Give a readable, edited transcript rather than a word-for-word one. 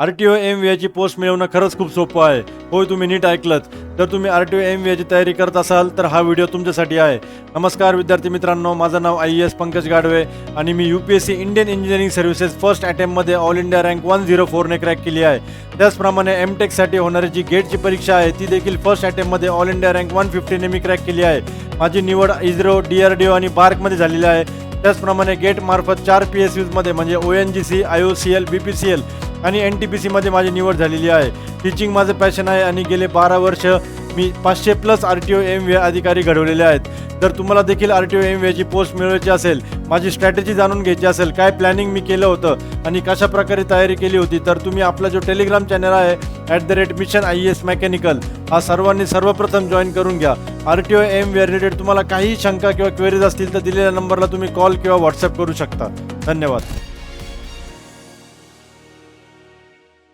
RTO MVAची post मिळवणं खरंच खूप सोपं आहे. होय, तुम्ही नीट ऐकलत. जर तुम्ही RTO MVAची तयारी करत असाल तर हा व्हिडिओ तुमच्यासाठी आहे. नमस्कार विद्यार्थी मित्रांनो, माझं नाव IAS पंकज गाडवे आणि मी UPSC Indian engineering services first अटेम्प्टमध्ये ऑल इंडिया रँक 104ने क्रॅक केली आहे. त्याचप्रमाणे MTechसाठी होणारी जी गेटची परीक्षा आहे ती देखील फर्स्ट अटेम्प्टमध्ये ऑल इंडिया रँक 150ने मी क्रॅक केली आहे. माझी निवड इस्रो, DRDO आणि बार्कमध्ये झालेली आहे. त्याचप्रमाणे गेटमार्फत 4 PSUजमध्ये म्हणजे ONGC, IOCL, BPCL आणि NTPCमध्ये माझी निवड झालेली आहे. टीचिंग माझं पॅशन आहे आणि गेले 12 वर्ष मी 500+ RTO MVA अधिकारी घडवलेले आहेत. जर तुम्हाला देखील RTO MVAची पोस्ट मिळवायची असेल, माझी स्ट्रॅटेजी जाणून घ्यायची असेल, काय प्लॅनिंग मी केलं होतं आणि कशा प्रकारे तयारी केली होती, तर तुम्ही आपला जो टेलिग्राम चॅनल आहे @mission IAS मेकॅनिकल हा सर्वांनी सर्वप्रथम जॉईन करून घ्या. RTO MVA रिलेटेड तुम्हाला काही शंका किंवा क्वेरीज असतील तर दिलेल्या नंबरला तुम्ही कॉल किंवा व्हॉट्सअप करू शकता. धन्यवाद.